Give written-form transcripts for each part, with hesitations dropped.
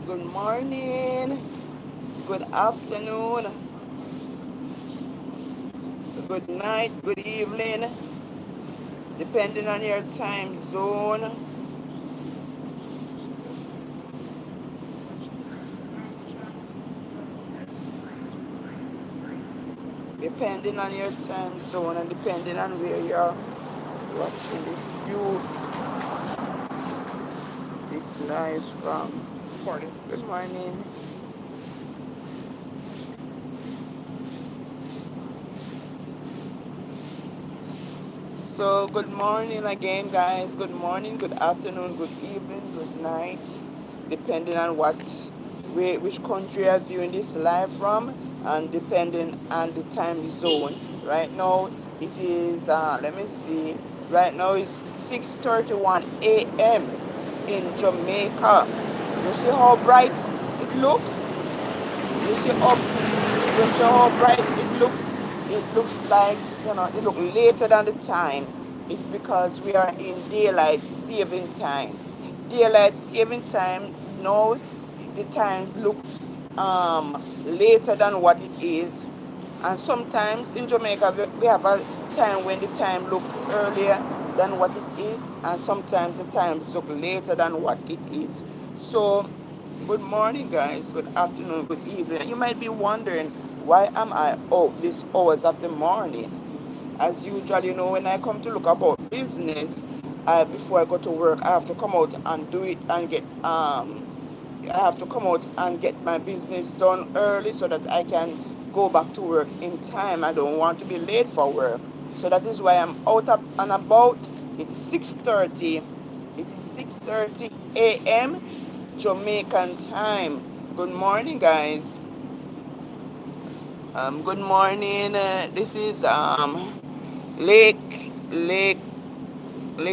Good morning, good afternoon, good night, good evening, depending on your time zone. Depending on your time zone and depending on where you're watching this live from. Morning. Good morning. So, good morning again, guys. Good morning, good afternoon, good evening, good night, depending on which country are viewing this live from, and depending on the time zone. Right now, it is. Let me see. Right now, it's 6:31 a.m. in Jamaica. You see how bright it look? You see how bright it looks? It looks like, it look later than the time. It's because we are in daylight saving time. Daylight saving time, now the time looks later than what it is. And sometimes in Jamaica we have a time when the time look earlier than what it is, and sometimes the time look later than what it is. So good morning, guys. Good afternoon. Good evening. You might be wondering, why am I out these hours of the morning? As usual, when I come to look about business, before I go to work, I have to come out and do it and I have to come out and get my business done early so that I can go back to work in time. I don't want to be late for work. So that is why I'm out up and about. It's 6:30. It is 6:30 a.m. Jamaican time. Good morning, guys. Good morning. This is Lake Lake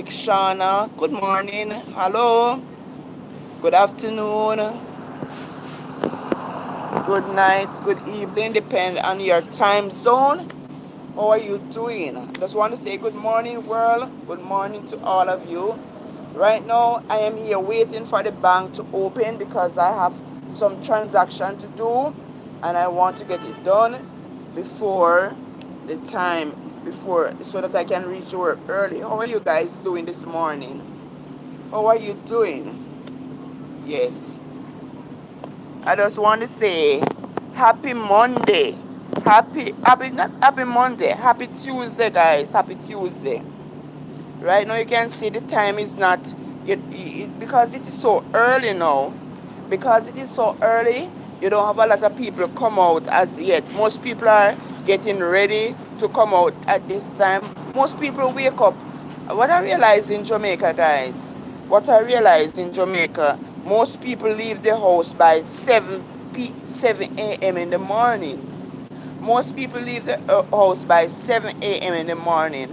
Shauna. Good morning. Hello. Good afternoon. Good night. Good evening. Depend on your time zone. How are you doing? Just want to say good morning, world. Good morning to all of you. Right now, I am here waiting for the bank to open because I have some transaction to do and I want to get it done before the time, before, so that I can reach work early. How are you guys doing this morning? How are you doing? Yes. I just want to say happy Monday. Not happy Monday. Happy Tuesday, guys. Happy Tuesday. Right now, you can see the time is not, because it is so early now. Because it is so early, you don't have a lot of people come out as yet. Most people are getting ready to come out at this time. Most people wake up. What I realize in Jamaica, guys, what I realize in Jamaica, most people leave the house by 7 a.m. in the mornings. Most people leave the house by 7 a.m. in the morning.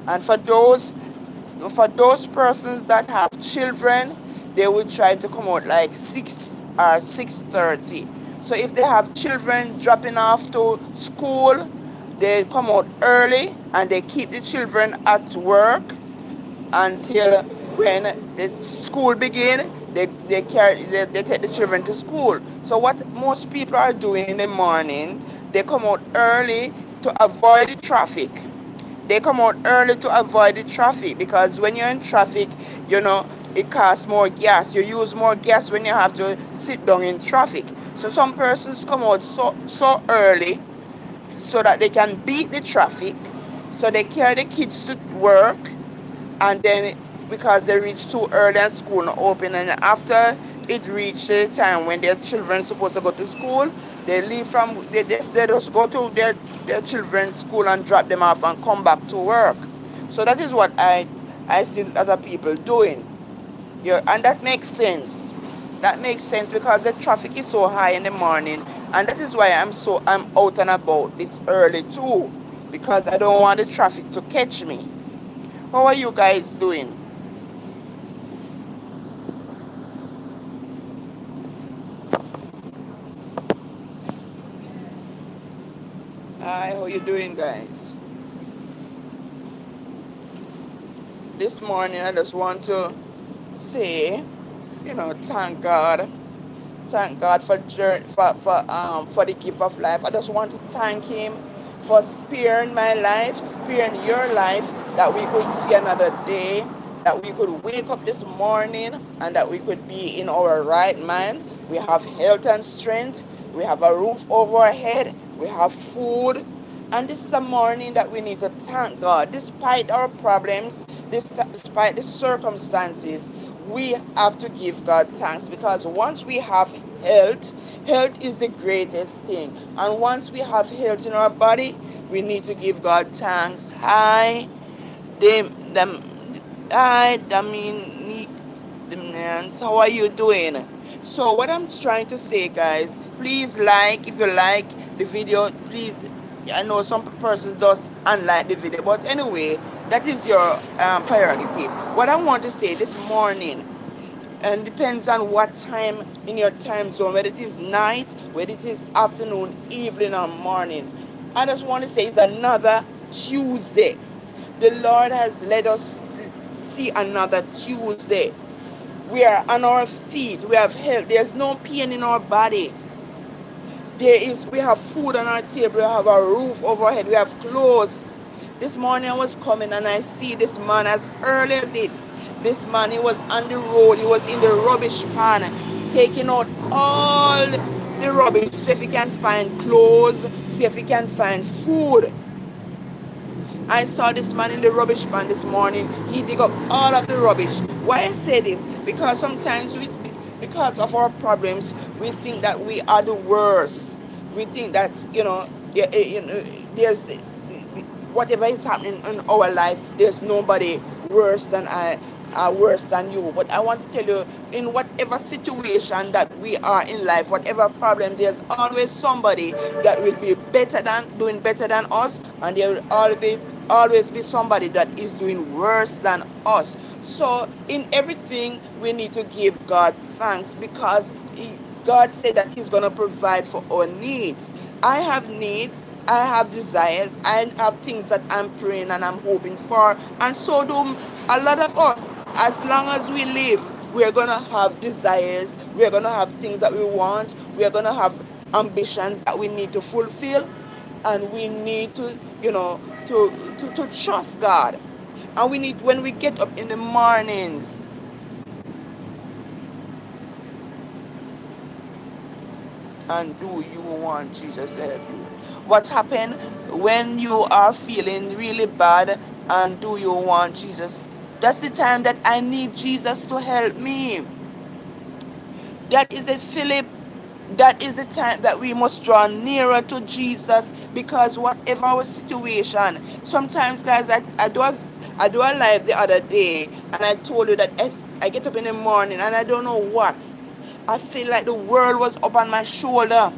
And for those persons that have children, they will try to come out like 6 or 6:30. So if they have children dropping off to school, they come out early and they keep the children at work until when the school begin. They take the children to school. So what most people are doing in the morning, they come out early to avoid the traffic. They come out early to avoid the traffic, because when you're in traffic, it costs more gas. You use more gas when you have to sit down in traffic. So some persons come out so early so that they can beat the traffic. So they carry the kids to work, and then because they reach too early and school not open, and after it reach the time when their children supposed to go to school, they just go to their children's school and drop them off and come back to work. So that is what I see other people doing. Yeah, and that makes sense. That makes sense because the traffic is so high in the morning, and that is why I'm out and about this early too, because I don't want the traffic to catch me. How are you guys doing? Hi, how you doing, guys? This morning, I just want to say, thank God. thank God for the gift of life. I just want to thank Him for sparing my life, sparing your life, that we could see another day, that we could wake up this morning, and that we could be in our right mind. We have health and strength. We have a roof over our head. We have food. And this is a morning that we need to thank God. Despite our problems, despite the circumstances, we have to give God thanks, because once we have health, health is the greatest thing. And once we have health in our body, we need to give God thanks. Them, hi, Dominique. How are you doing? So what I'm trying to say, guys, please like, if you like the video, please. I know some person does unlike the video, but anyway, that is your prerogative. What I want to say this morning, and depends on what time in your time zone, whether it is night, whether it is afternoon, evening, or morning. I just want to say it's another Tuesday. The Lord has let us see another Tuesday. We are on our feet. We have health. There's no pain in our body. We have food on our table. We have a roof over our head. We have clothes. This morning I was coming and I see this man as early as it. This man, he was on the road. He was in the rubbish pan, taking out all the rubbish. See if he can find clothes. See if he can find food. I saw this man in the rubbish pan this morning. He dig up all of the rubbish. Why I say this? Because sometimes because of our problems, we think that we are the worst. We think that, there's whatever is happening in our life, there's nobody worse than worse than you. But I want to tell you, in whatever situation that we are in life, whatever problem, there's always somebody that will be doing better than us, and there will always be somebody that is doing worse than us. So in everything, we need to give God thanks, because God said that He's going to provide for our needs. I have needs, I have desires, I have things that I'm praying and I'm hoping for, and so do a lot of us. As long as we live, we're going to have desires, we're going to have things that we want, we're going to have ambitions that we need to fulfill, and we need to, to trust God. And we need, when we get up in the mornings, and do you want Jesus to help you? What happened when you are feeling really bad, and do you want Jesus? That's the time that I need Jesus to help me. That is a Philip. That is the time that we must draw nearer to Jesus, because whatever our situation, sometimes, guys, I do a live the other day, and I told you that I get up in the morning and I don't know what. I feel like the world was up on my shoulder.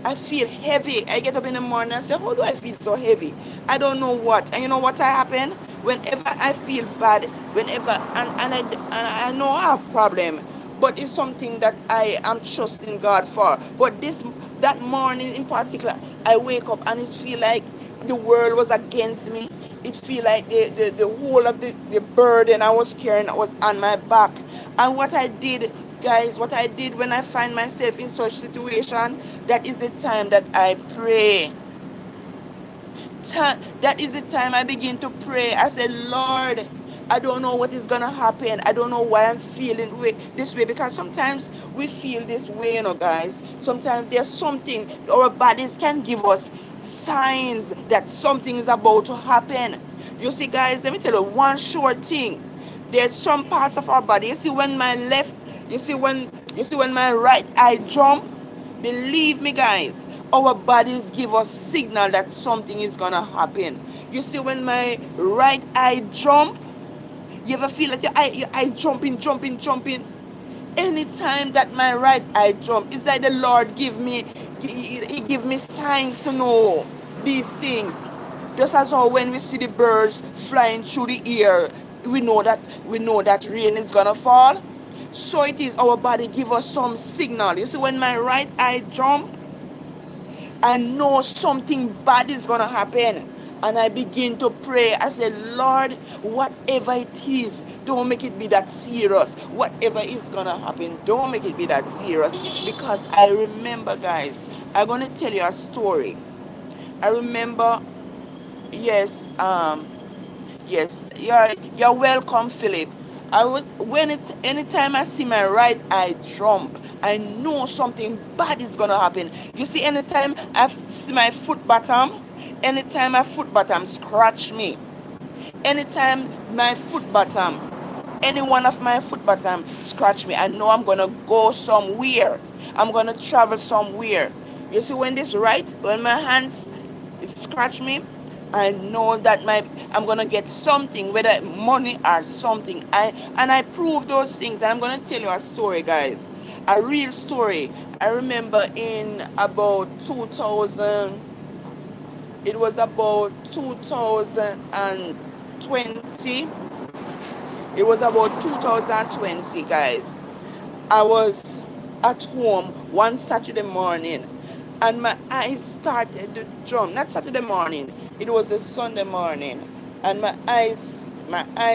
I feel heavy. I get up in the morning and say, how do I feel so heavy? I don't know what. And you know what happened? Whenever I feel bad, and I know I have problem, but it's something that I am trusting God for. But that morning in particular, I wake up and it feel like the world was against me. It feel like the whole of the burden I was carrying was on my back. And what I did, guys, what I did when I find myself in such situation, that is the time that I pray. That is the time I begin to pray. I said, Lord, I don't know what is going to happen. I don't know why I'm feeling this way. Because sometimes we feel this way, guys. Sometimes there's something, our bodies can give us signs that something is about to happen. You see, guys, let me tell you one short thing. There's some parts of our body. You see when my right eye jump. Believe me, guys, our bodies give us signal that something is gonna happen. You see when my right eye jump, you ever feel that your eye jumping? Anytime that my right eye jump, it's like the Lord he give me signs to know these things. Just as how when we see the birds flying through the air, we know that rain is gonna fall. So it is, our body give us some signal. You see, when my right eye jump, I know something bad is gonna happen. And I begin to pray. I said, Lord, whatever it is, don't make it be that serious. Whatever is going to happen, don't make it be that serious. Because I remember, guys, I'm going to tell you a story. I remember, yes, yes, you're welcome, Philip. I would when it's anytime I see my right eye jump, I know something bad is gonna happen. You see, anytime I see my foot bottom, anytime my foot bottom scratch me, anytime my foot bottom, any one of my foot bottom scratch me, I know I'm gonna go somewhere. I'm gonna travel somewhere. You see, when my hands scratch me, I know that I'm gonna get something, whether money or something. I prove those things. And I'm gonna tell you a story, guys, a real story. I remember in about 2000. It was about 2020. It was about 2020, guys. I was at home one Saturday morning and my eyes started to jump. Not Saturday morning, it was a Sunday morning. And my eyes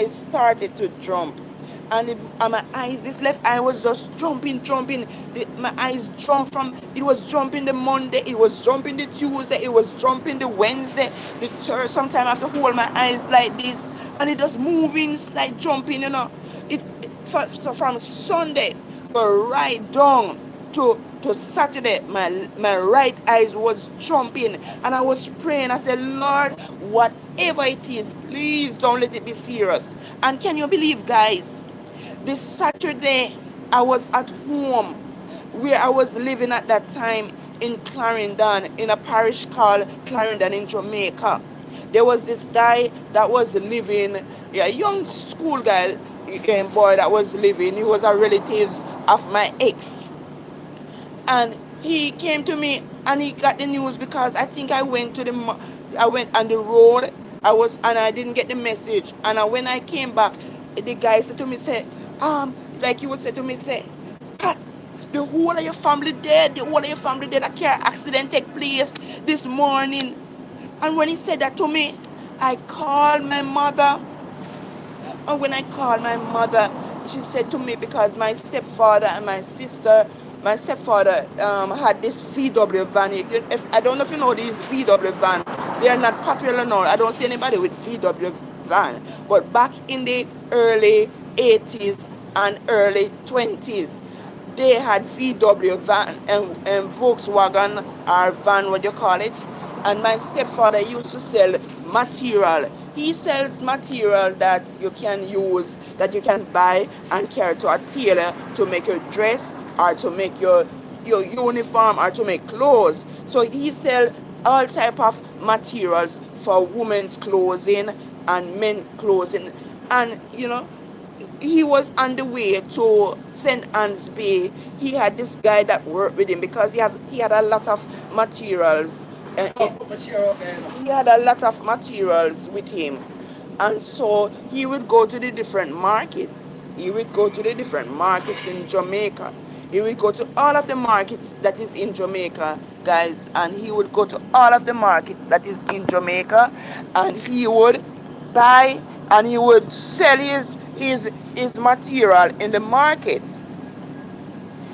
started to jump. And my eyes, this left eye was just jumping. My eyes jumped from, it was jumping the Monday, it was jumping the Tuesday, it was jumping the Wednesday, the third. Sometime I have to hold my eyes like this, and it just moving, like jumping. So from Sunday to right down to Saturday, my right eyes was jumping, and I was praying. I said, Lord, whatever it is, please don't let it be serious. And can you believe, guys? This Saturday, I was at home where I was living at that time in Clarendon, in a parish called Clarendon in Jamaica. There was this guy that was living, a young school guy, boy that was living. He was a relative of my ex. And he came to me and he got the news because I think I went on the road. I didn't get the message. And when I came back, the guy said to me, say, like he would say to me, say, "Pat, the whole of your family dead. The whole of your family dead. A car accident take place this morning." And when he said that to me, I called my mother. And when I called my mother, she said to me, because my stepfather and my stepfather had this VW van. I don't know if you know these VW van. They are not popular now. I don't see anybody with VW van. But back in the early 80s and early 20s, they had VW van and Volkswagen or van, what you call it. And my stepfather used to sell material. He sells material that you can use, that you can buy and carry to a tailor to make your dress or to make your uniform or to make clothes. So he sells all type of materials for women's clothing and men clothing. And he was on the way to St. Anne's Bay. He had this guy that worked with him because he had a lot of materials. He had a lot of materials with him. And so he would go to the different markets. He would go to the different markets in Jamaica. He would go to all of the markets that is in Jamaica, guys. And he would go to all of the markets that is in Jamaica. And he would buy and he would sell his material in the markets.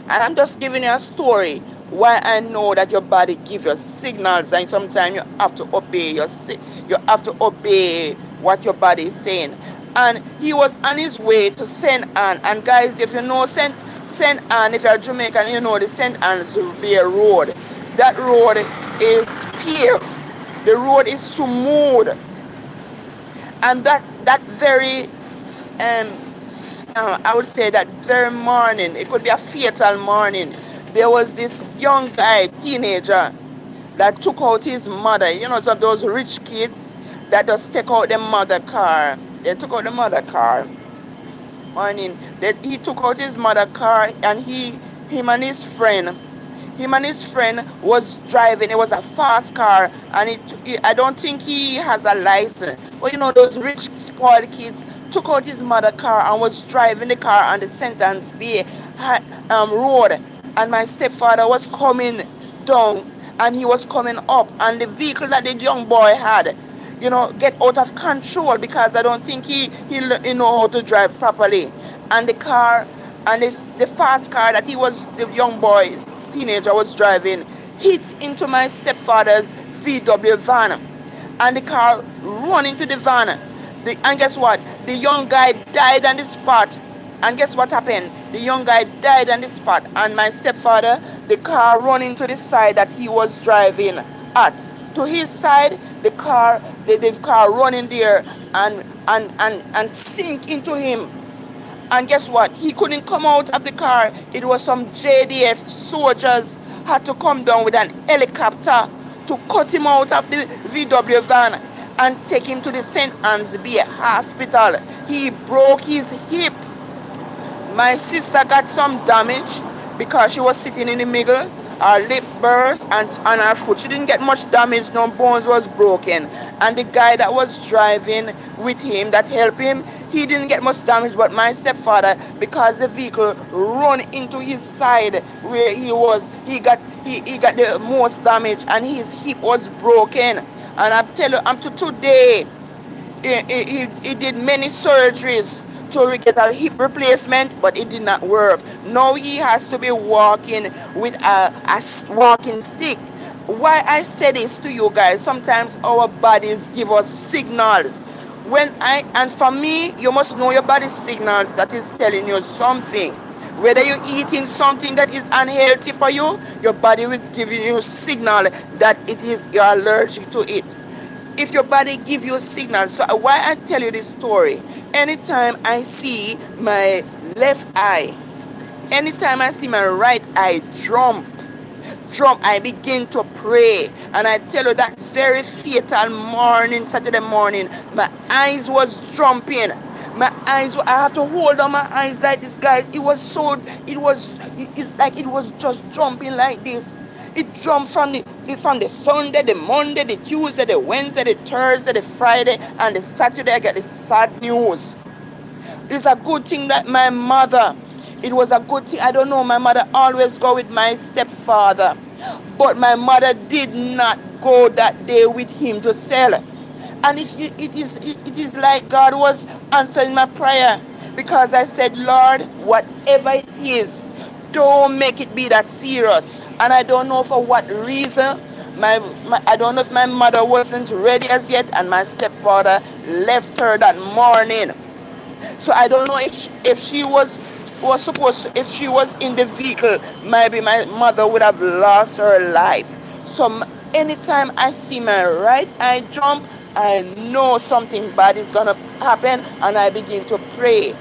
And I'm just giving you a story why I know that your body gives you signals, and sometimes you have to obey you have to obey what your body is saying. And he was on his way to St. Anne. And guys, if you know St. Anne, if you're Jamaican, you know the St. Anne's Bay Road. That road is paved. The road is smooth. And that very I would say that very morning, it could be a fatal morning, there was this young guy, teenager, that took out his mother. Some of those rich kids that just take out their mother car. They took out the mother car. Morning, that he took out his mother car, and him and his friend, was driving. It was a fast car, and I don't think he has a license. But those rich spoiled kids took out his mother car and was driving the car on the St. Anne's Bay road. And my stepfather was coming down, and he was coming up, and the vehicle that the young boy had, get out of control because I don't think he know how to drive properly. And the car, and the fast car that the young boy, teenager was driving, hit into my stepfather's VW van, and the car run into the van. And guess what? The young guy died on the spot. And guess what happened? The young guy died on the spot, and my stepfather, the car run into the side that he was driving at. To his side, the car run in there and sink into him. And guess what? He couldn't come out of the car. It was some JDF soldiers had to come down with an helicopter to cut him out of the VW van and take him to the St. Ansby hospital. He broke his hip. My sister got some damage because she was sitting in the middle. Her lip burst and her foot. She didn't get much damage. No bones was broken. And the guy that was driving with him, that helped him, he didn't get much damage. But my stepfather, because the vehicle run into his side where he got the most damage, and his hip was broken. And I tell you, up to today, he did many surgeries to get a hip replacement, but it did not work. Now he has to be walking with a walking stick. Why I say this to you guys, sometimes our bodies give us signals. And for me, you must know your body's signals that is telling you something. Whether you're eating something that is unhealthy for you, your body will give you a signal that you're allergic to it. If your body give you a signal. So why I tell you this story? Anytime I see my left eye, anytime I see my right eye jump, I begin to pray. And I tell you that very fatal morning, Saturday morning, my eyes was jumping. I have to hold on my eyes like this, guys. It's like it was just jumping like this. It jumped from the Sunday, the Monday, the Tuesday, the Wednesday, the Thursday, the Friday, and the Saturday. I get the sad news. It's a good thing that my mother, it was a good thing. I don't know, my mother always go with my stepfather. But my mother did not go that day with him to sell. And it is like God was answering my prayer. Because I said, Lord, whatever it is, don't make it be that serious. And I don't know for what reason. I don't know if my mother wasn't ready as yet, and my stepfather left her that morning. So I don't know if she was supposed to, if she was in the vehicle, maybe my mother would have lost her life. So anytime I see my right eye jump, I know something bad is gonna happen, and I begin to pray.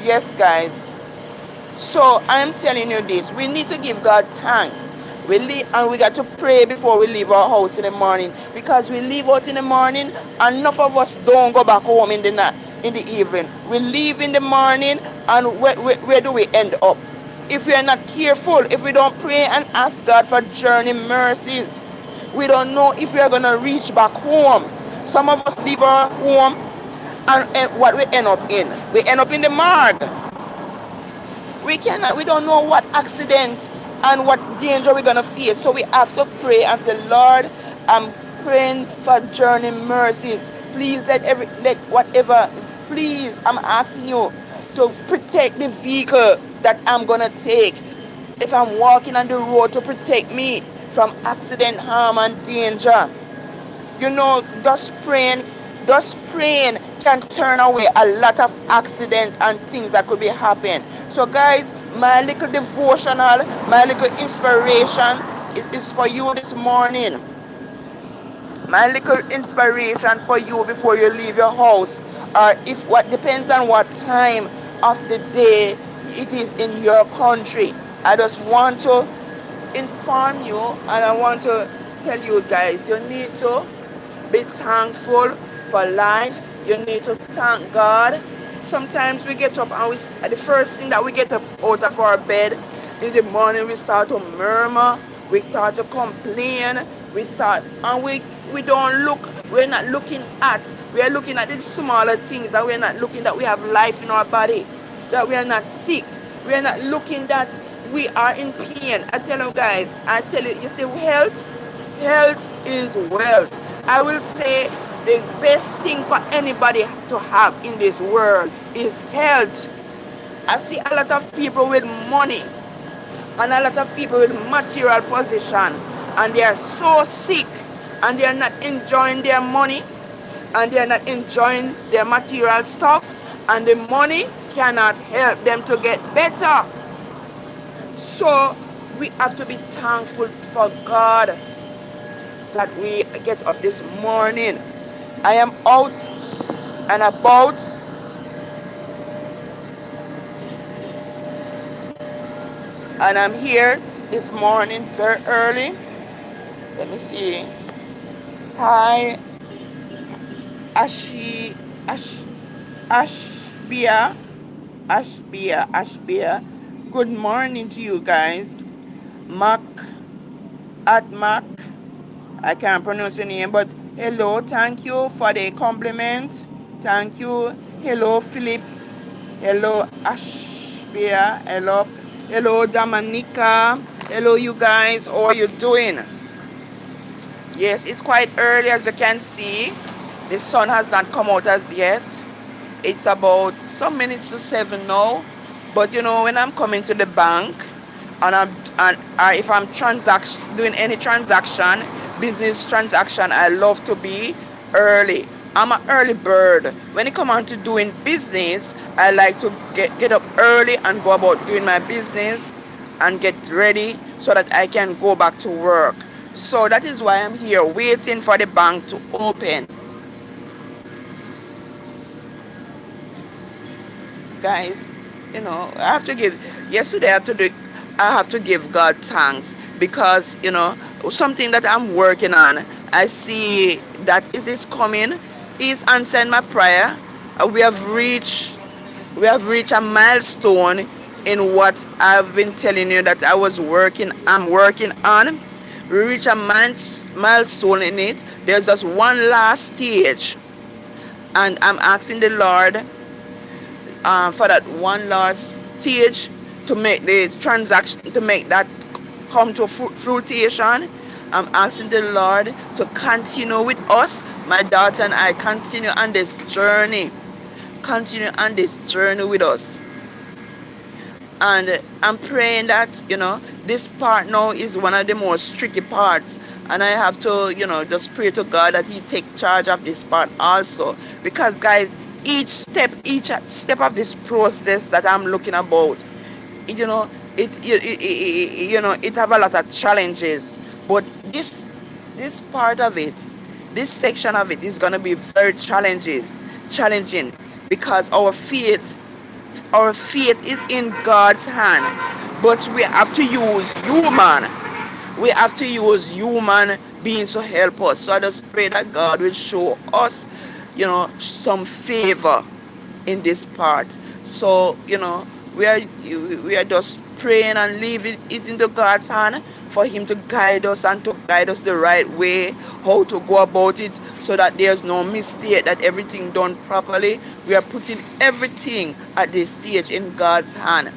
Yes, guys. So I'm telling you this, we need to give God thanks. And we got to pray before we leave our house in the morning, because we leave out in the morning and enough of us don't go back home in the night, in the evening. We leave in the morning, and where do we end up? If we are not careful, if we don't pray and ask God for journey mercies, we don't know if we are going to reach back home. Some of us leave our home, and what we end up in? We end up in the morgue. We don't know what accident and what danger we're going to face. So we have to pray and say, Lord, I'm praying for journey mercies. Please please, I'm asking you to protect the vehicle that I'm going to take. If I'm walking on the road, to protect me from accident, harm, and danger. Just praying can turn away a lot of accident and things that could be happening. So guys, my little devotional, my little inspiration is for you this morning. My little inspiration for you before you leave your house, or if what depends on what time of the day it is in your country. I just want to inform you, and I want to tell you guys, you need to be thankful for life. You need to thank God. Sometimes we get up and the first thing that we get up out of our bed in the morning, we start to murmur, we start to complain, and we don't look, we are looking at the smaller things, and we're not looking that we have life in our body, that we are not sick, we are not looking that we are in pain. I tell you guys, you see, health is wealth. I will say The best thing for anybody to have in this world is health. I see a lot of people with money and a lot of people with material position, and they are so sick, and they are not enjoying their money, and they are not enjoying their material stuff, and the money cannot help them to get better. So we have to be thankful for God that we get up this morning. I am out and about, and I'm here this morning very early. Let me see. Hi, Ashi, Ash, Ashbia, Ashbia. Good morning to you guys. Mac, at Mac. I can't pronounce your name, but hello. Thank you for the compliment. Thank you. Hello, Philip. Hello, Ashbia. Hello, Dominica. Hello, you guys. How are you doing? Yes, it's quite early, as you can see. The sun has not come out as yet. It's about some minutes to 7 now. But you know, when I'm coming to the bank and if I'm doing any transaction, business transaction, I love to be early. I'm an early bird. When it comes on to doing business, I like to get up early and go about doing my business and get ready so that I can go back to work. So that is why I'm here waiting for the bank to open. Guys, you know, I have to give God thanks because, you know, something that I'm working on, I see that it is coming. He's answering my prayer. We have reached a milestone in what I've been telling you that I'm working on. We reach a milestone in it. There's just one last stage, and I'm asking the Lord for that one last stage to make the transaction, to make that come to fruition. I'm asking the Lord to continue with us, my daughter and I, continue on this journey with us. And I'm praying that, you know, this part now is one of the most tricky parts. And I have to, you know, just pray to God that He take charge of this part also. Because, guys, each step of this process that I'm looking about, you know, it have a lot of challenges. But this part of it, this section of it is going to be very challenging because our faith is in God's hand, but we have to use human. We have to use human beings to help us. So I just pray that God will show us, you know, some favor in this part. So, you know, we are just praying and leaving it into God's hand for Him to guide us and to guide us the right way, how to go about it so that there's no mistake, that everything done properly. We are putting everything at this stage in God's hand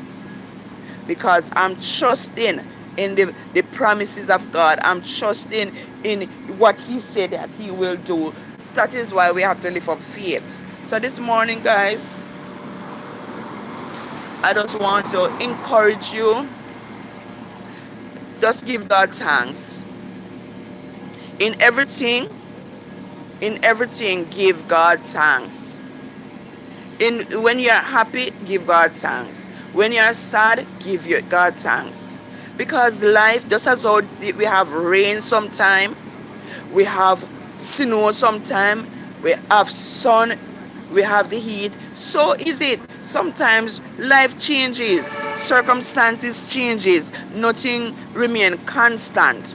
because I'm trusting in the promises of God. I'm trusting in what He said that He will do. That is why we have to live up faith. So this morning, guys, I just want to encourage you. Just give God thanks. In everything, give God thanks. When you're happy, give God thanks. When you're sad, give God thanks. Because life, just as how we have rain sometime, we have snow sometime, we have sun, we have the heat. So is it. Sometimes life changes, circumstances changes, nothing remain constant.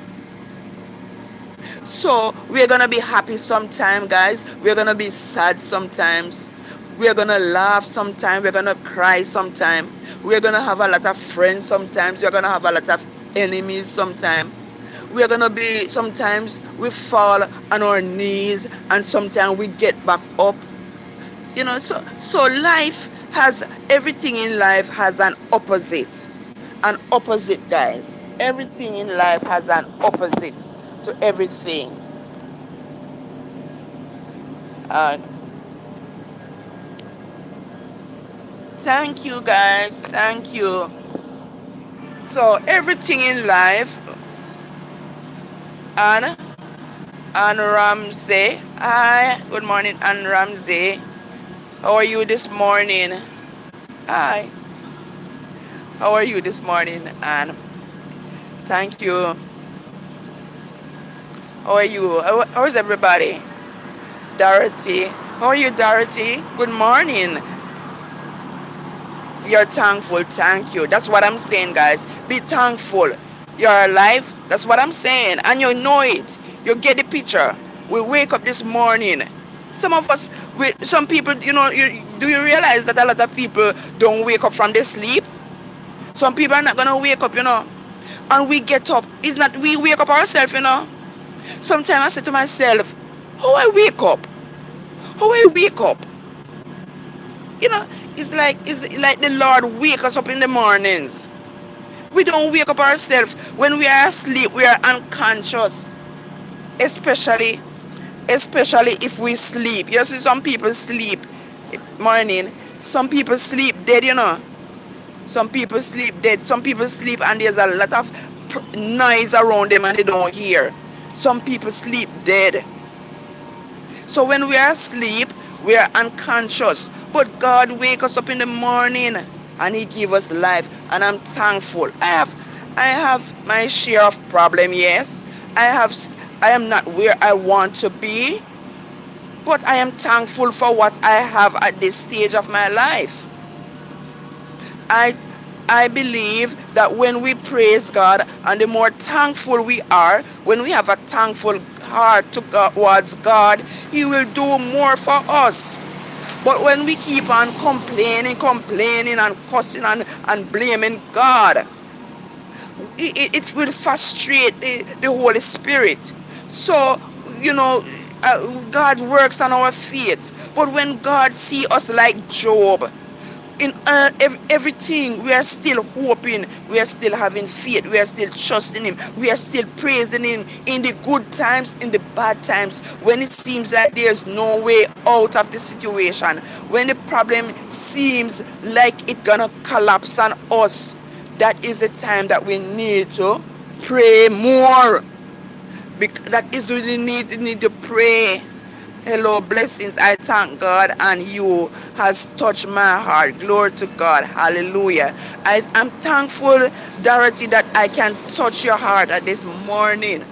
So we're gonna be happy sometime, guys. We're gonna be sad sometimes. We're gonna laugh sometime. We're gonna cry sometime. We're gonna have a lot of friends sometimes. We're gonna have a lot of enemies sometime. We're gonna be, sometimes we fall on our knees and sometimes we get back up. You know, so life has, everything in life has an opposite. An opposite, guys. Everything in life has an opposite to everything. Uh, Thank you, guys. Thank you. So everything in life, and Ramsey. Hi, good morning, Ann Ramsey. How are you this morning? Hi, how are you this morning, Ann? Thank you. How are you? How is everybody? Dorothy. How are you, Dorothy? Good morning. You're thankful. Thank you. That's what I'm saying, guys. Be thankful. You're alive. That's what I'm saying. And you know it. You get the picture. We wake up this morning. Some of us, some people, do you realize that a lot of people don't wake up from their sleep? Some people are not going to wake up. And we get up. It's not we wake up ourselves. Sometimes I say to myself, how I wake up? How I wake up? You know, it's like the Lord wake us up in the mornings. We don't wake up ourselves. When we are asleep, we are unconscious. Especially if we sleep. You see some people sleep morning. Some people sleep dead. Some people sleep dead. Some people sleep and there's a lot of noise around them and they don't hear. Some people sleep dead. So when we are asleep, we are unconscious. But God wake us up in the morning and He give us life. And I'm thankful. I have my share of problem, yes. I am not where I want to be. But I am thankful for what I have at this stage of my life. I I believe that when we praise God and the more thankful we are, when we have a thankful heart towards God, He will do more for us. But when we keep on complaining and cussing and blaming God, it will frustrate the Holy Spirit. So, you know, God works on our faith. But when God see us like Job, in everything, we are still hoping, we are still having faith, we are still trusting Him, we are still praising Him in the good times, in the bad times, when it seems like there's no way out of the situation, when the problem seems like it's gonna collapse on us. That is the time that we need to pray more. That is really need to pray. Hello, blessings. I thank God and you has touched my heart. Glory to God. Hallelujah. I'm thankful, Dorothy, that I can touch your heart at this morning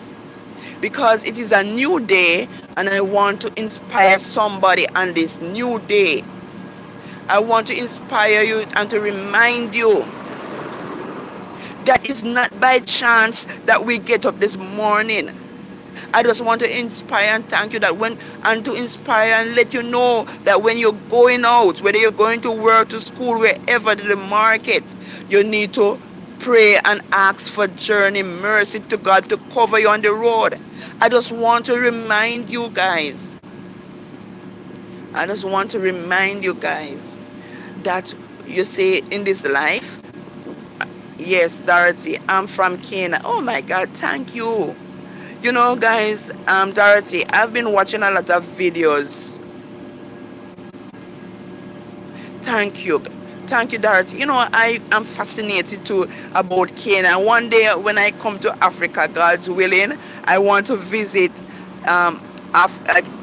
because it is a new day and I want to inspire somebody on this new day. I want to inspire you and to remind you that it's not by chance that we get up this morning. I just want to inspire and thank you to inspire and let you know that when you're going out, whether you're going to work, to school, wherever, to the market, you need to pray and ask for journey mercy to God to cover you on the road. I just want to remind you guys. That you say in this life, yes, Dorothy, I'm from Kenya. Oh my God, thank you. You know, guys, Dorothy, I've been watching a lot of videos. Thank you. Thank you, Dorothy. You know, I am fascinated too about Kenya. One day when I come to Africa, God's willing, I want to visit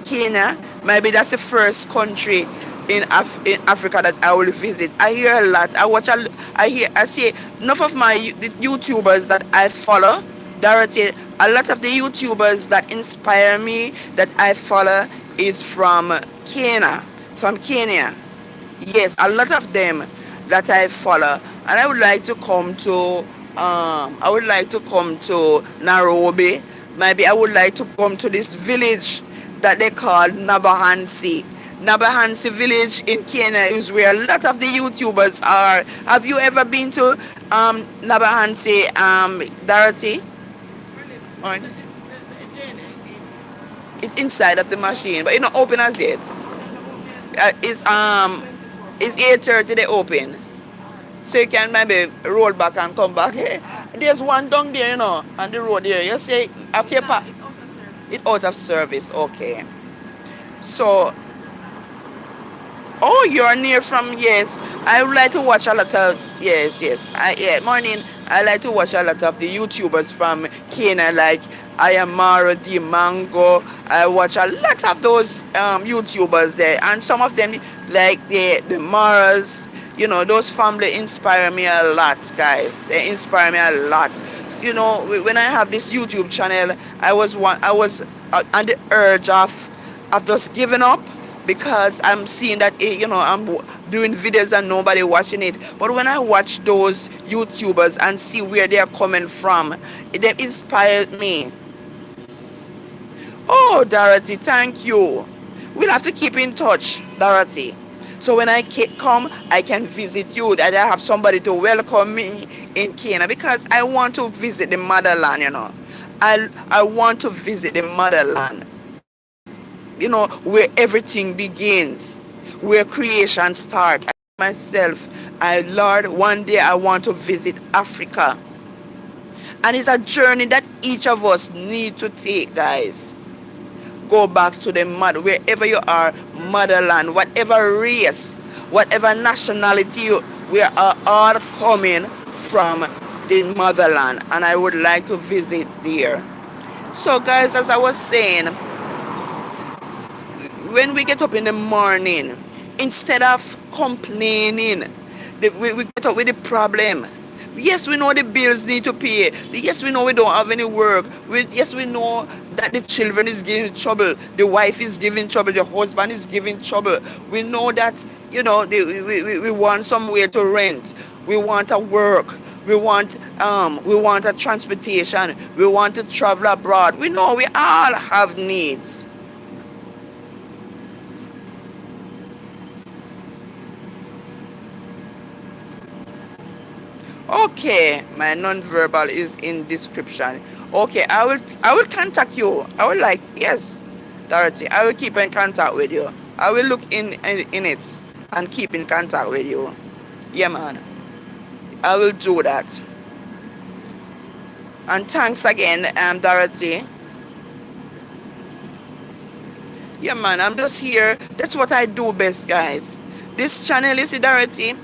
Kenya. Maybe that's the first country in Africa that I will visit. I hear a lot. I see enough of my YouTubers that I follow. Dorothy, a lot of the YouTubers that inspire me that I follow is from Kenya. From Kenya. Yes, a lot of them that I follow. And I would like to come to Nairobi. Maybe I would like to come to this village that they call Nabahansi. Nabahansi village in Kenya is where a lot of the YouTubers are. Have you ever been to Nabahansi, Dorothy? Right. It's inside of the machine, but it's not open as yet. It's 8:30 they open, so you can maybe roll back and come back. There's one down there, on the road there. You say after you park, it's out of service. Okay. So Oh, you're near from, yes. I would like to watch a lot of, yes, yes. Morning. I like to watch a lot of the YouTubers from Kenya, like Ayamaro Di Mango. I watch a lot of those YouTubers there, and some of them, like the Maras, those family inspire me a lot, guys. They inspire me a lot. When I have this YouTube channel, I was on the urge of just giving up, because I'm seeing that I'm doing videos and nobody watching it. But when I watch those YouTubers and see where they are coming from, they inspired me. Oh, Dorothy, thank you. We'll have to keep in touch, Dorothy. So when I come, I can visit you. That I have somebody to welcome me in Kenya, because I want to visit the motherland. I want to visit the motherland. Where everything begins, where creation starts. Myself, Lord, one day I want to visit Africa. And it's a journey that each of us need to take, guys. Go back to the mother, wherever you are, motherland, whatever race, whatever nationality, we are all coming from the motherland. And I would like to visit there. So, guys, as I was saying, when we get up in the morning, instead of complaining, we get up with the problem. Yes, we know the bills need to pay. Yes, we know we don't have any work. Yes, we know that the children is giving trouble. The wife is giving trouble. The husband is giving trouble. We know that, we want somewhere to rent. We want a work. We want a transportation. We want to travel abroad. We know we all have needs. Okay, my non-verbal is in description. Okay, I will contact you. I will, like, yes, Dorothy, I will keep in contact with you. I will look in it and keep in contact with you. Yeah, man. I will do that. And thanks again, Dorothy. Yeah, man, I'm just here. That's what I do best, guys. This channel, you see, Dorothy,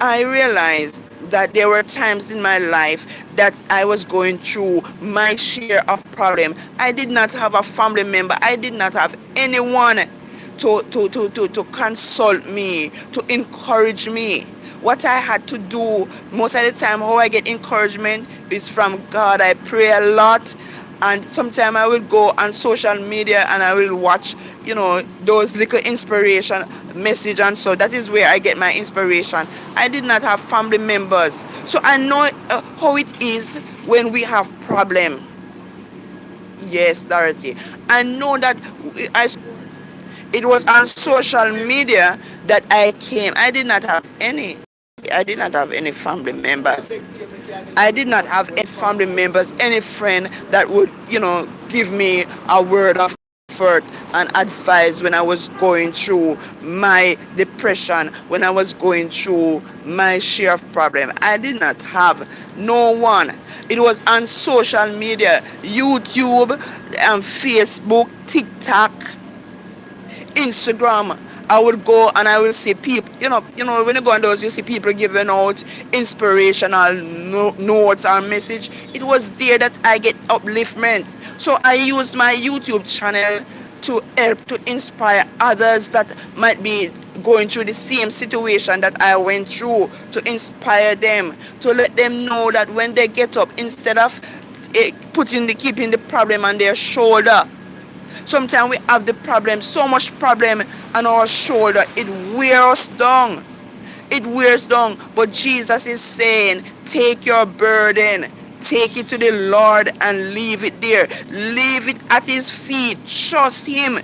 I realized that there were times in my life that I was going through my share of problem. I did not have a family member. I did not have anyone to consult me, to encourage me. What I had to do most of the time, how I get encouragement, is from God. I pray a lot, and sometimes I will go on social media and I will watch, those little inspiration message, and so that is where I get my inspiration. I did not have family members, so I know how it is when we have problem. Yes, Dorothy, I know that I it was on social media that I came. I did not have any. I did not have any family members. I did not have any family members, any friend that would, give me a word of comfort and advice when I was going through my depression, when I was going through my share of problem. I did not have no one. It was on social media, YouTube, Facebook, TikTok, Instagram. I would go and I will see people, when you go on those, you see people giving out inspirational notes or message. It was there that I get upliftment. So I use my YouTube channel to help to inspire others that might be going through the same situation that I went through, to inspire them, to let them know that when they get up, instead of keeping the problem on their shoulder. Sometimes we have the problem, so much problem on our shoulder, it wears us down. It wears down. But Jesus is saying, take your burden, take it to the Lord and leave it there. Leave it at his feet. Trust him.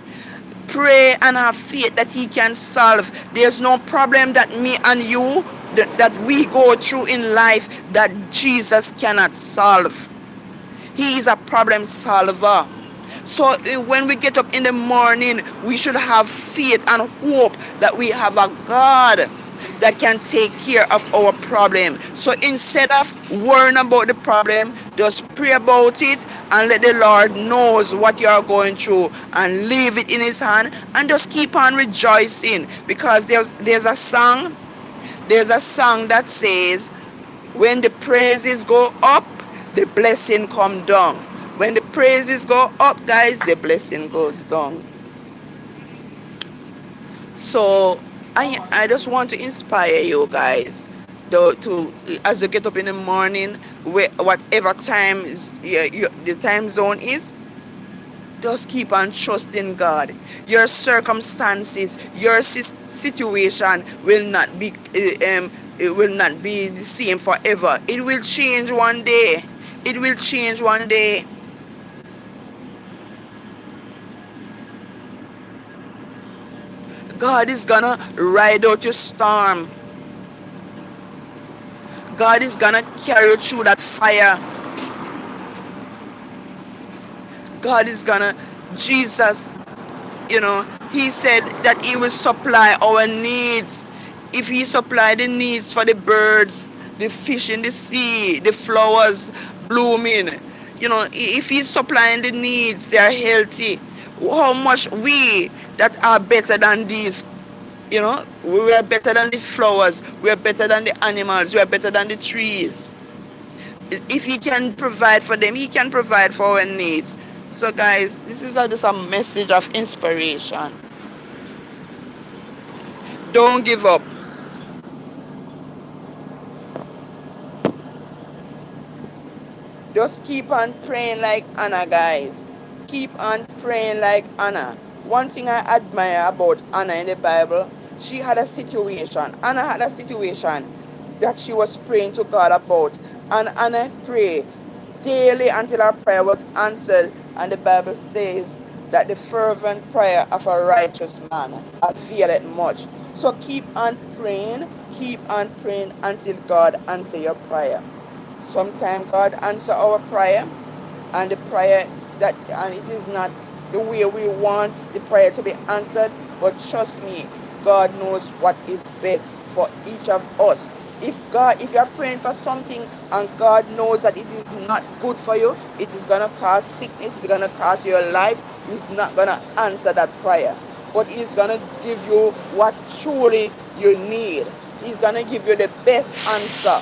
Pray and have faith that he can solve. There's no problem that me and you, that we go through in life, that Jesus cannot solve. He is a problem solver. So when we get up in the morning, we should have faith and hope that we have a God that can take care of our problem. So instead of worrying about the problem, just pray about it and let the Lord knows what you are going through and leave it in his hand and just keep on rejoicing, because there's a song that says, when the praises go up, the blessing come down. When the praises go up, guys, the blessing goes down. So I just want to inspire you guys to as you get up in the morning, whatever time is, the time zone is, just keep on trusting God. Your circumstances, your situation will not be it will not be the same forever. It will change one day. It will change one day. God is gonna ride out your storm. God is gonna carry you through that fire. God is gonna, Jesus, he said that he will supply our needs. If he supply the needs for the birds, the fish in the sea, the flowers blooming, if he's supplying the needs, they are healthy. How much we that are better than these, we are better than the flowers, we are better than the animals, we are better than the trees. If he can provide for them, he can provide for our needs. So guys, this is just a message of inspiration. Don't give up. Just keep on praying like Anna, guys. Keep on praying like Anna. One thing I admire about Anna in the Bible, she had a situation. Anna had a situation that she was praying to God about. And Anna prayed daily until her prayer was answered. And the Bible says that the fervent prayer of a righteous man availeth much. So keep on praying until God answer your prayer. Sometimes God answer our prayer, and the prayer and it is not the way we want the prayer to be answered, but trust me, God knows what is best for each of us. If you are praying for something and God knows that it is not good for you, it is gonna cause sickness, it's gonna cause your life, He's not gonna answer that prayer. But He's gonna give you what truly you need. He's gonna give you the best answer.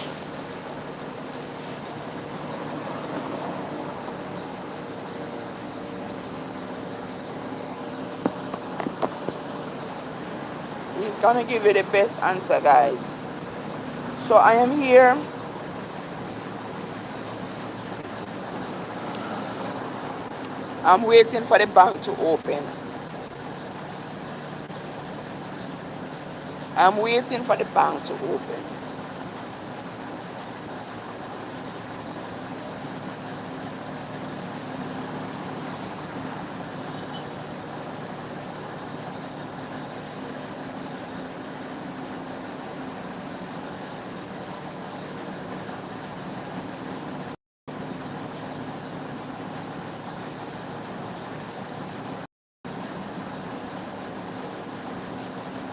He's gonna give you the best answer, guys. So I am here. I'm waiting for the bank to open. I'm waiting for the bank to open.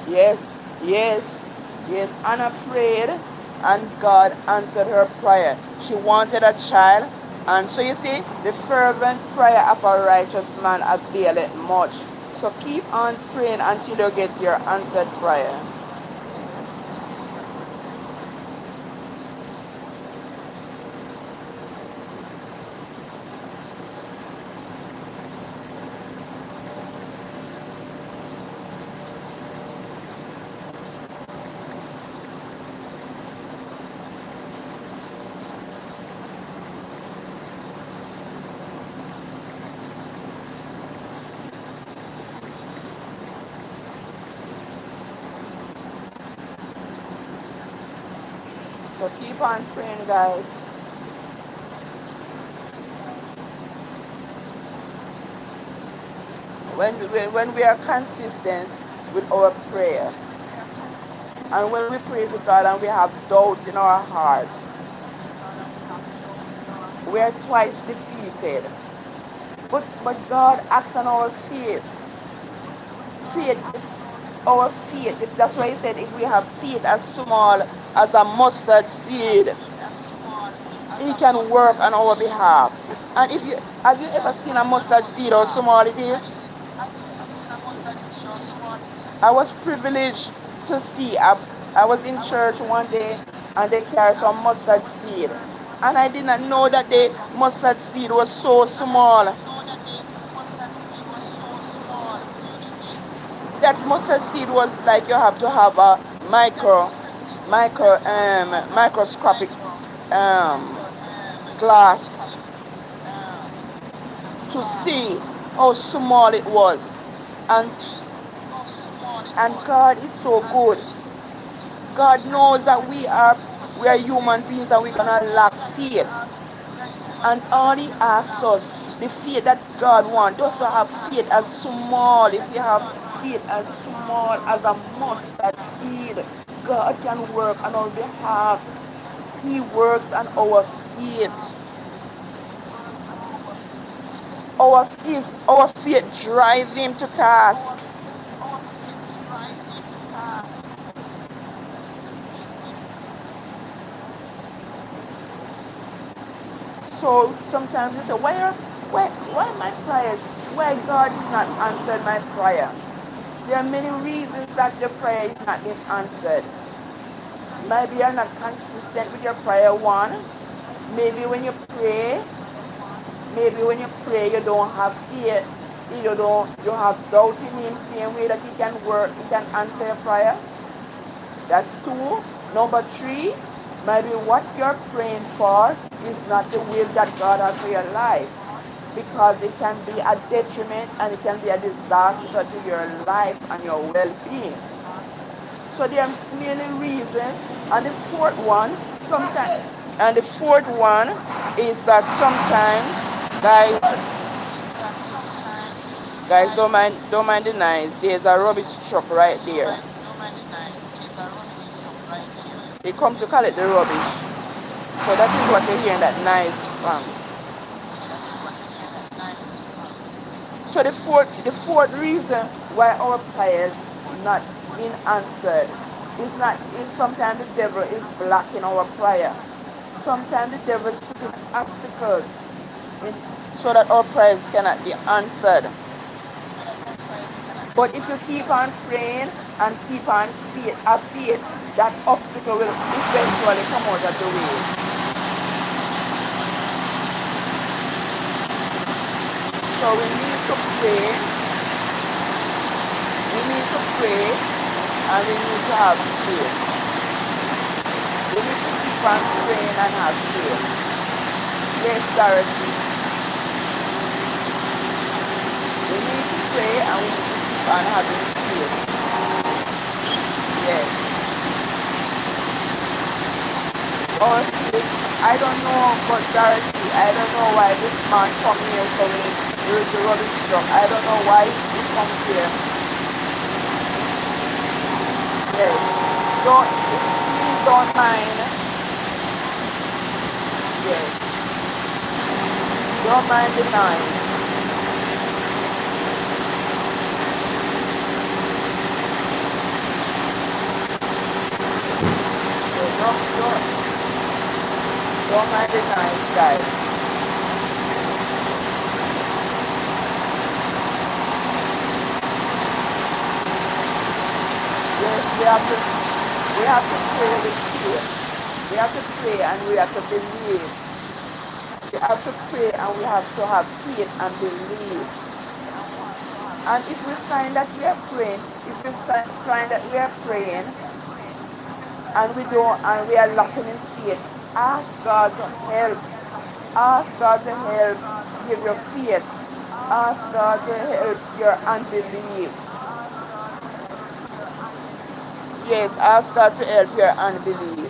Yes, yes, yes. Anna prayed and God answered her prayer. She wanted a child. And so you see, the fervent prayer of a righteous man availeth much. So keep on praying until you get your answered prayer. So keep on praying, guys. When we are consistent with our prayer, and when we pray to God and we have doubts in our hearts, we are twice defeated. But God acts on our faith. Faith. our faith, that's why he said if we have faith as small as a mustard seed, he can work on our behalf. And if you have you ever seen a mustard seed, how small it is? I was privileged to see. I was in church one day and they carried some mustard seed. And I did not know that the mustard seed was so small. That mustard seed was like you have to have a microscopic um, glass to see how small it was. And and God is so good. God knows that we are human beings and we're gonna lack faith. And all he asks us, the faith that God wants, just to have faith as small. If you have faith as small as a mustard seed, God can work on our behalf. He works on our faith. Our faith drive him to task. So sometimes you say, why my prayers? Why God is not answered my prayer? There are many reasons that the prayer is not being answered. Maybe you're not consistent with your prayer one. Maybe when you pray, you don't have fear. You have doubt in him, same way that he can work, he can answer your prayer. That's two. Number three, maybe what you're praying for is not the will that God has for your life. Because it can be a detriment and it can be a disaster to your life and your well-being. So there are many reasons. And the fourth one, sometimes, and the fourth one is that sometimes, guys, don't mind the noise. There's a rubbish truck right there. They come to collect the rubbish. So that is what you're hearing that noise from. So the fourth reason why our prayers not being answered is sometimes the devil is blocking our prayer. Sometimes the devil is putting obstacles in, so that our prayers cannot be answered. But if you keep on praying and keep on faith, that obstacle will eventually come out of the way. So we need to pray. We need to pray and we need to have faith. We need to keep on praying and have faith. Yes, Dorothy. We need to pray and we need to keep on having faith. Yes. Or faith. I don't know, but Dorothy, I don't know why this man come here so there is a rubbish truck. I don't know why he comes here. Yes. Please don't mind. Yes. Don't mind the noise. So don't mind the noise, guys. Yes, we have to pray with fear. We have to pray and we have to believe. We have to pray and we have to have faith and believe. And if we find that we are praying, if we find that we are praying and we are lacking in faith, ask God to help. Ask God to help give your faith. Ask God to help your unbelief. Yes, ask God to help your unbelief.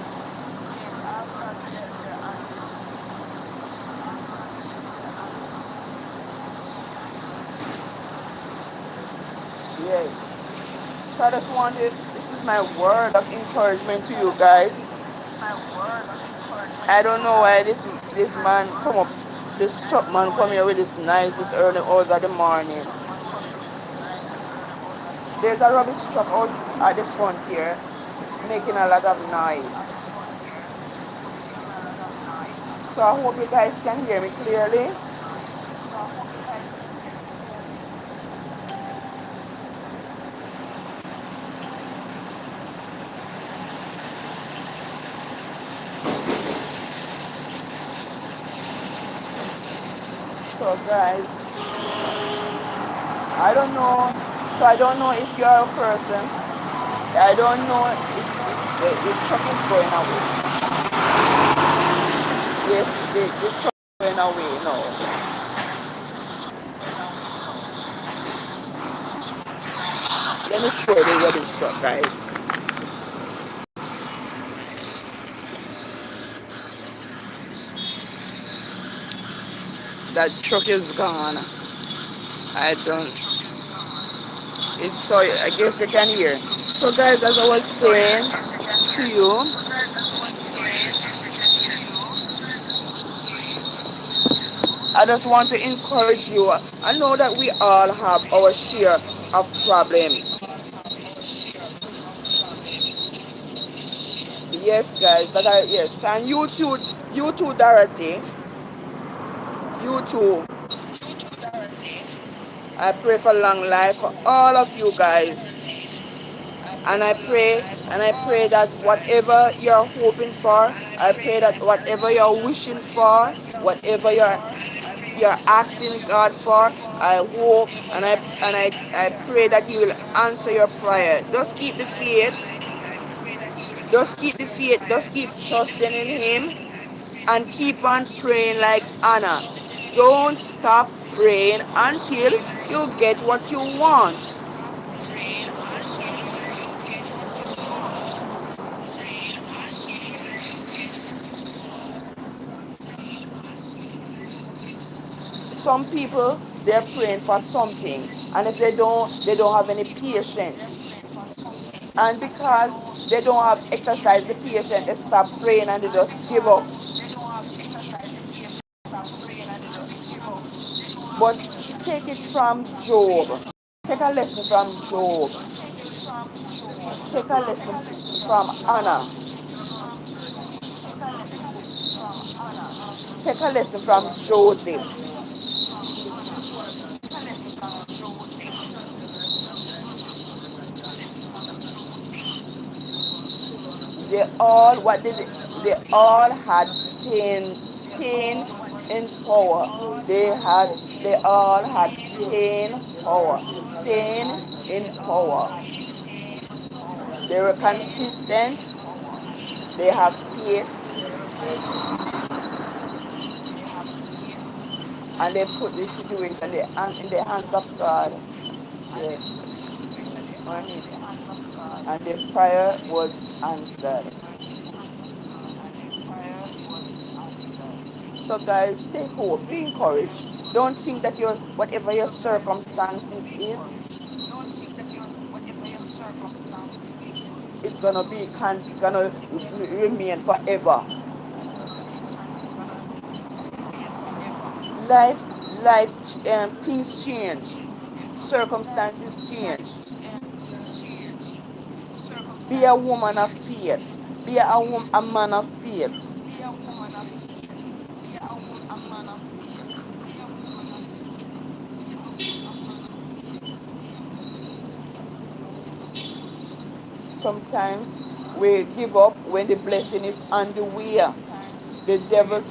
Yes. So I just wanted, this is my word of encouragement to you guys. I don't know why this man come up, this truck man come here with this nice this early hours of the morning. There's a rubbish truck out at the front here making a lot of noise. So I hope you guys can hear me clearly. So guys, I don't know. So I don't know if you're a person. I don't know if the truck is going away. Yes, the truck is going away now. Let me show you the rubbish truck, guys. That truck is gone. I don't. It's so. I guess you can hear. So guys, as I was saying to you, I just want to encourage you. I know that we all have our share of problems. Yes, guys. Yes, and you too, Dorothy. You too. I pray for long life for all of you guys. And I pray that whatever you're hoping for, I pray that whatever you're wishing for, whatever you're asking God for, I hope and I pray that He will answer your prayer. Just keep the faith. Just keep the faith. Just keep trusting in Him and keep on praying like Anna. Don't stop praying until you get what you want. Some people, they're praying for something, and if they don't have any patience, and because they don't have exercise the patience, they stop praying and they just give up. But take it from Job. Take a lesson from Job. Take a lesson from Anna. Take a lesson from Joseph. They all what did they all had stain in power. They all had stain in power. They were consistent. They have faith, and they put the situation in the hands of God. Yes, and the prayer was answered. So guys, take hope, be encouraged. Don't think that your whatever your circumstances is, it's gonna it's gonna remain forever. Life, things change, circumstances change. Be a woman of faith. Be a man of faith. Sometimes we give up when the blessing is on the way. The devil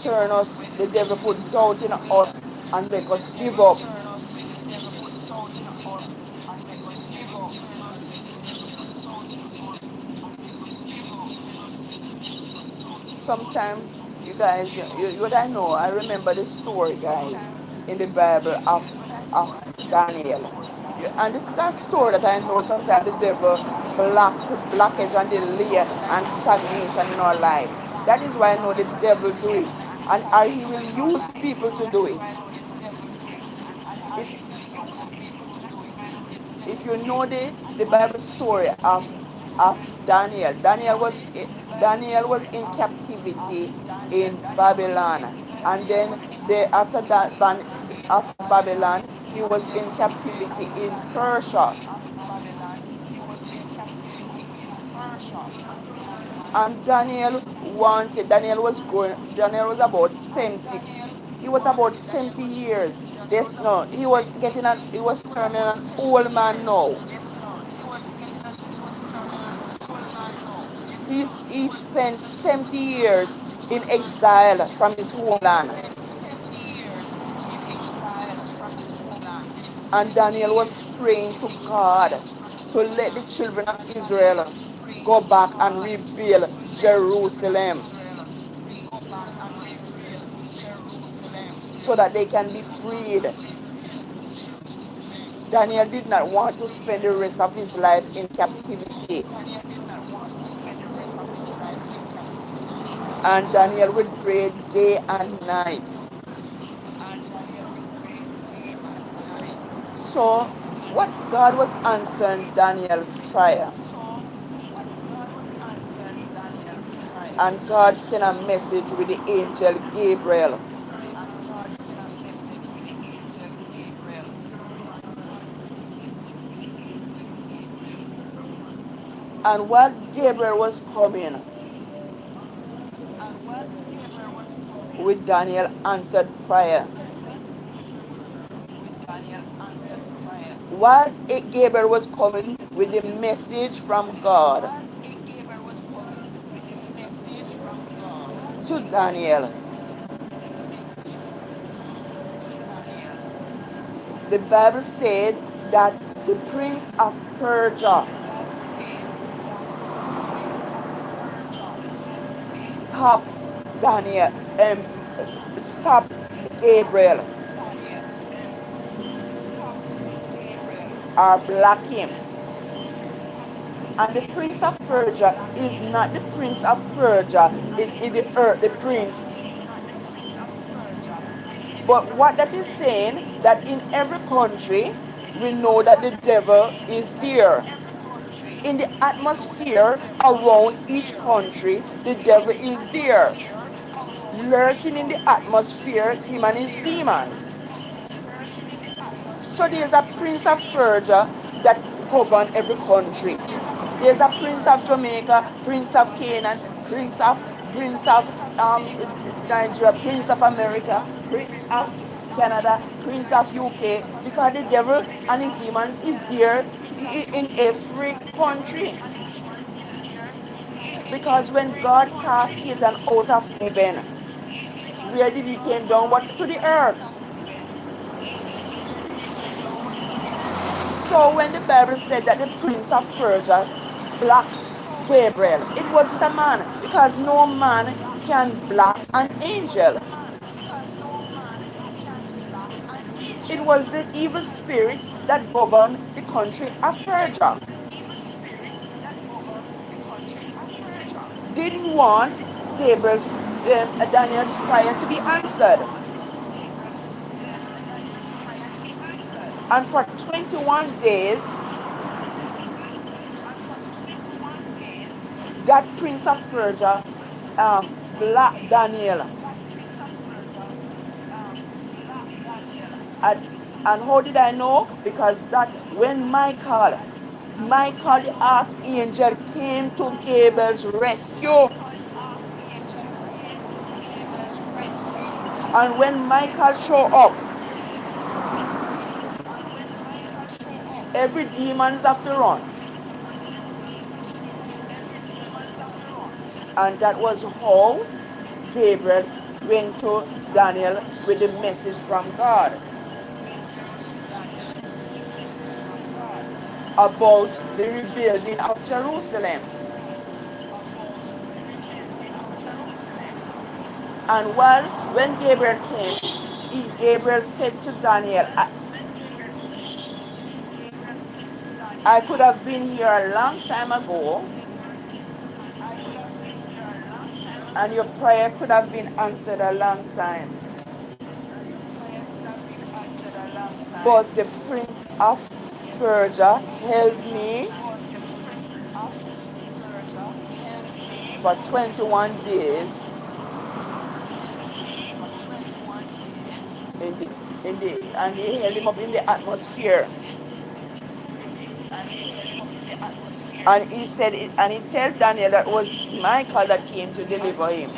put doubt in us and make us give up. Sometimes, you guys, what I know, I remember the story, guys, in the Bible of Daniel. And this is that story that I know sometimes the devil blockage and delay and stagnation in our life. That is why I know the devil do it. And he will use people to do it. If, if you know the Bible story of Daniel, Daniel was in captivity in Babylon, and then after that after Babylon he was in captivity in Persia. And Daniel was about 70. He was about 70 years. No, he was turning an old man now. He spent 70 years in exile from his homeland. And Daniel was praying to God to let the children of Israel go back and rebuild Jerusalem so that they can be freed. Daniel did not want to spend the rest of his life in captivity. And Daniel would pray day and night. So, what God was answering Daniel's prayer. And God sent a message with the angel Gabriel. And while Gabriel was coming, with Daniel answered prayer. While Gabriel was coming with the message from God to Daniel, the Bible said that the prince of Persia stopped Daniel and stopped Gabriel or blocked him. And the prince of Persia is not the prince of Persia in the earth, the prince. But what that is saying, that in every country, we know that the devil is there. In the atmosphere around each country, the devil is there. Lurking in the atmosphere, him and his demons. So there's a prince of Persia that govern every country. There's a prince of Jamaica, prince of Canaan, prince of Nigeria, prince of America, prince of Canada, prince of UK, because the devil and his demons is there in every country. Because when God cast Satan out of heaven, where did he came down? But to the earth. So when the Bible said that the prince of Persia blocked Gabriel, it wasn't a man, because no man can block an angel. It was the evil spirits that governed the country of Persia. Didn't want Daniel's prayer to be answered. And for 21 days, that prince of Persia blocked Daniel. And how did I know? Because that when Michael the archangel came to Gabriel's rescue. And when Michael showed up, every demon's have to run. And that was how Gabriel went to Daniel with the message from God about the rebuilding of Jerusalem. And when Gabriel came, Gabriel said to Daniel, I could have been here a long time ago, and your prayer could have been answered a long time. But the prince of Persia held me for 21 days and he held him up in the atmosphere. And he said, and he told Daniel that it was Michael that came to deliver him.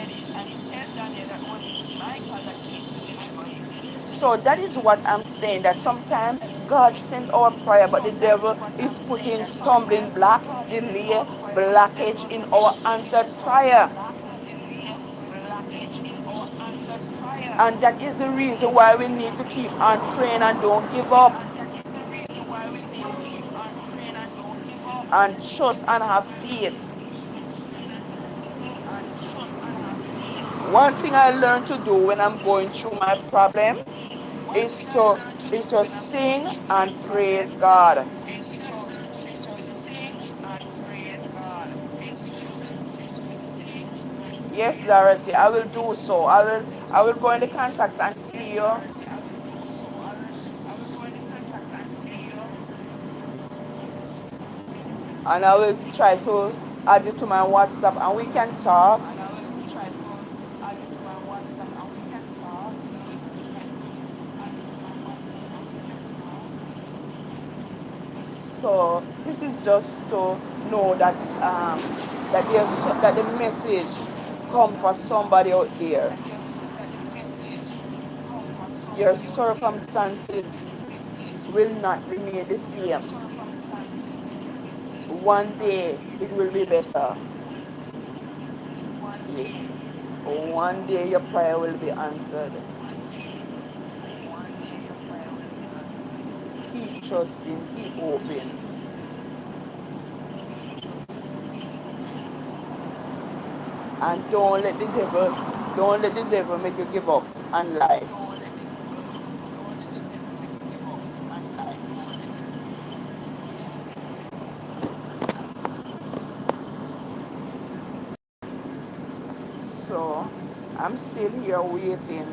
So that is what I'm saying, that sometimes God sends our prayer, but the devil is putting stumbling block, delay, blockage in our answered prayer. And that is the reason why we need to keep on praying and don't give up. And trust and have faith. One thing I learned to do when I'm going through my problem is to sing and praise God. Yes, Dorothy, I will do so. I will go in the contacts and see you. And I will try to add you to my WhatsApp and we can talk. So this is just to know that that the message come for somebody out there. Your circumstances will not remain the same. One day it will be better. One day your prayer will be answered. Keep trusting, keep hoping. And don't let the devil make you give up on life. So I'm still here waiting.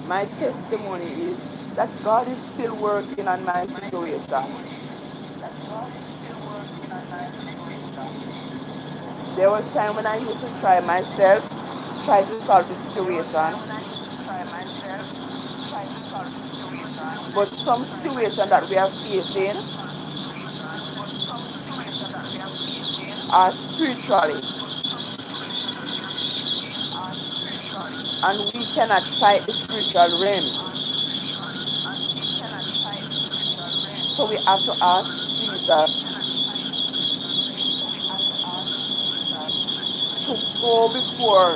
My testimony is that God is still working on my situation. There was time when I used to try myself, try to solve the situation. But some situation that we are facing are spiritually, and we cannot fight the spiritual realms. So we have to ask Jesus to go before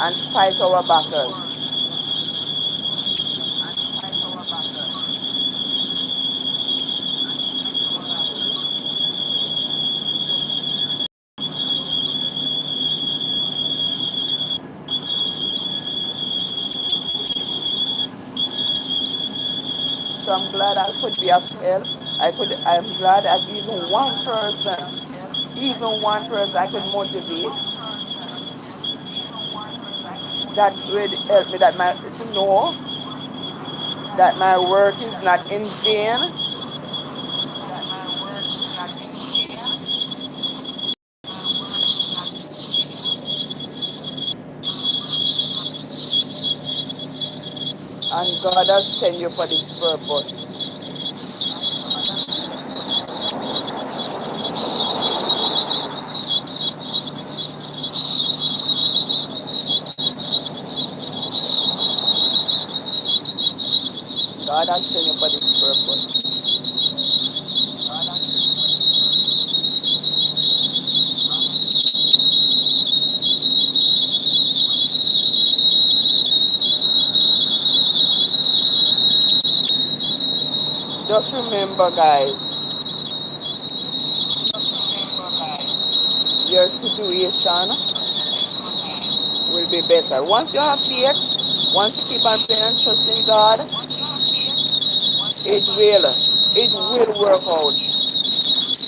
and fight our battles. So I'm glad I could be of help. I'm glad that even one person I could motivate, that would help me to know that my work is not in vain. And God has sent you for this purpose. God has sent you for this purpose. Just remember, guys, your situation will be better. Once you have faith, once you keep on praying and trusting God, it will work out.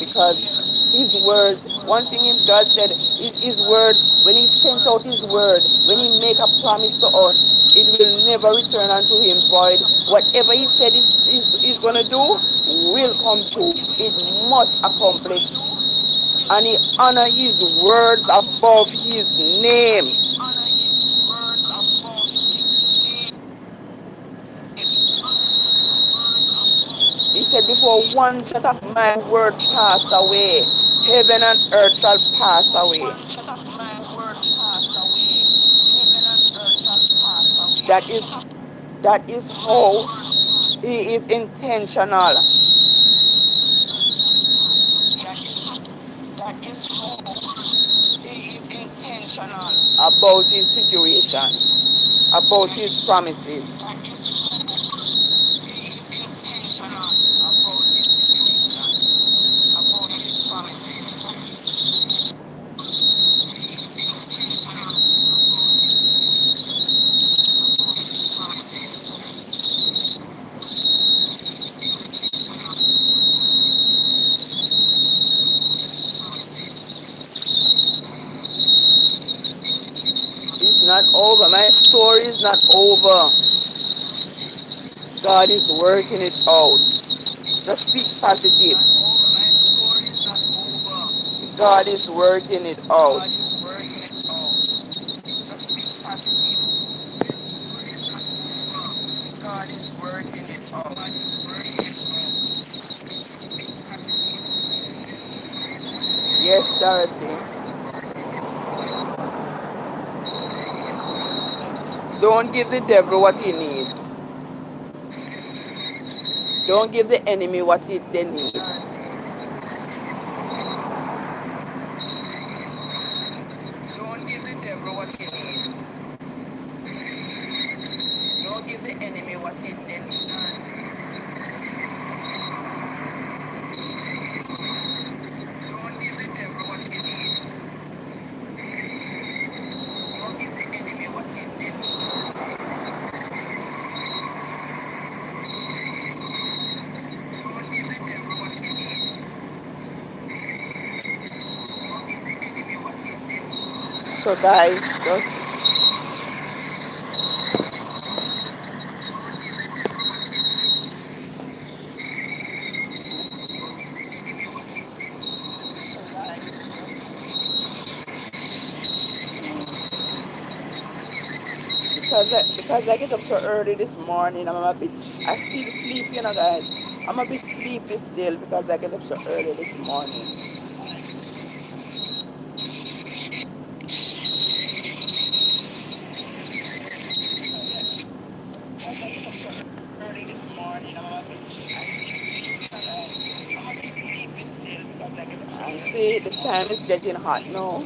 Because his words, one thing in God said, his words, when he sent out his word, when he make a promise to us, it will never return unto him void. Whatever he said he's going to do will come true. It must accomplish. And he honor his words above his name. said, before one jot of my word pass away, heaven and earth shall pass away. That is how he is intentional. That is how he is intentional about his situation, about his promises. That is how he is intentional about his situation, about his promises. He is intentional about his situation, about his promises. It's not over. My story is not over. God is working it out. Just speak positive. My story is not over. God is working it out. God is working it out. Just speak positive. My story is not over. God is working it out. God is working it out. Speak positive. Yes, Dorothy. Don't give the devil what he needs. Don't give the enemy what they need. Don't give the devil what he needs. Don't give the enemy what they need. Don't give the devil what he needs. Don't give the enemy what he needs. Don't give the devil what he needs. Don't give the enemy what he needs. So guys, just because I get up so early this morning, I still sleep, guys. I'm a bit sleepy still because I get up so early this morning. Because I get up so early this morning, I still sleep, guys. I'm a bit sleepy still because I get up so early. And see, the time is getting hot now.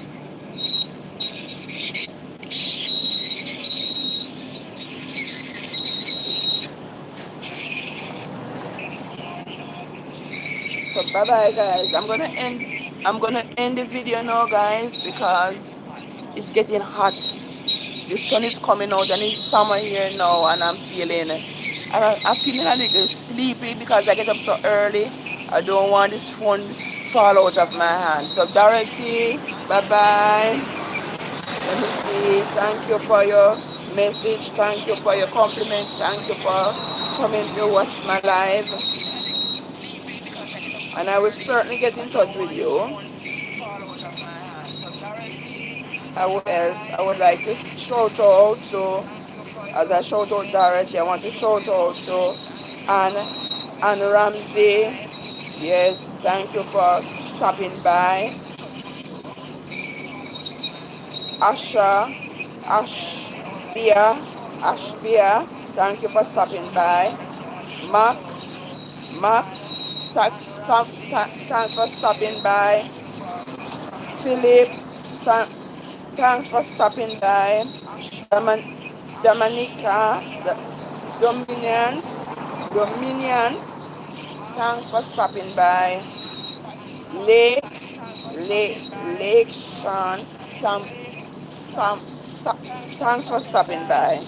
So bye bye guys. I'm gonna end the video now guys because it's getting hot. The sun is coming out and it's summer here now and I'm feeling a little sleepy because I get up so early. I don't want this phone fall out of my hand. So Dorothy, bye bye. Let me see. Thank you for your message. Thank you for your compliment. Thank you for coming to watch my live. And I will certainly get in touch with you. Else, I would like to shout out to, as I shout out Dorothy, I want to shout out to Anne Ramsey. Yes, thank you for stopping by. Asha, Ashbia, thank you for stopping by. Mark, Mark, thanks for stopping by. Philip, thanks for stopping by. Dominica, Dominions, thanks for stopping by. Lake, Lake, Lake Sean, thanks for stopping by.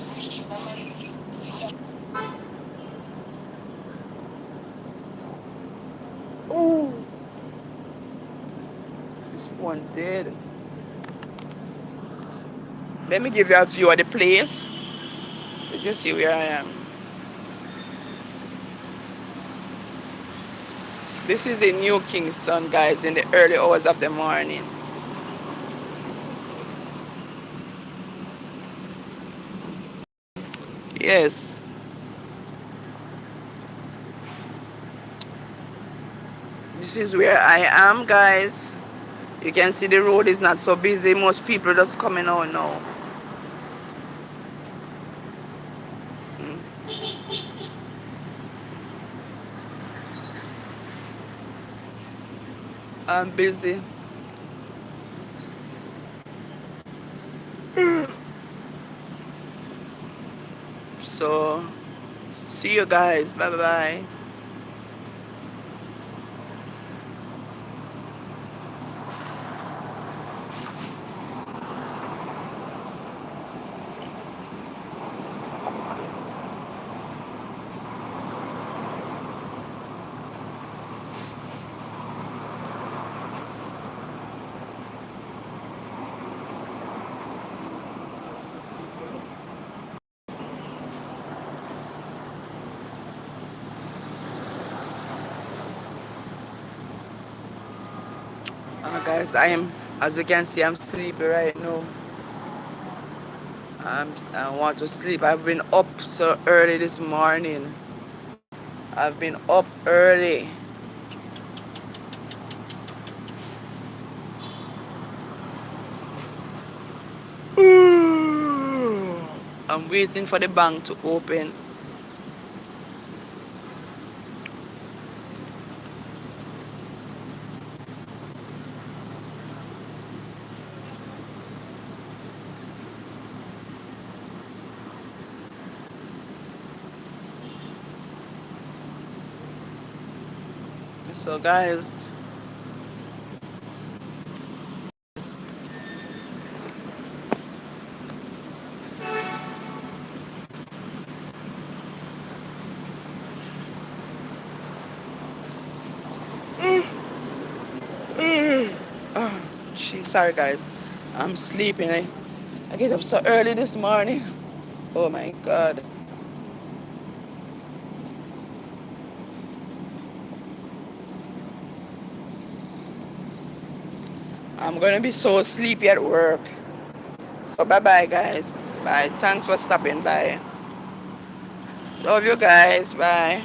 Ooh, this one dead. Let me give you a view of the place. You can see where I am. This is a New Kingston, guys, in the early hours of the morning. Yes. This is where I am, guys. You can see the road is not so busy. Most people just coming out now. I'm busy. So, see you guys. Bye bye. Guys, as you can see, I'm sleepy right now. I want to sleep. I've been up so early this morning. I've been up early. I'm waiting for the bank to open. So guys, sorry guys, I'm sleeping. I get up so early this morning. Oh my God. I'm gonna be so sleepy at work. So bye bye guys. Bye. Thanks for stopping by. Love you guys. Bye.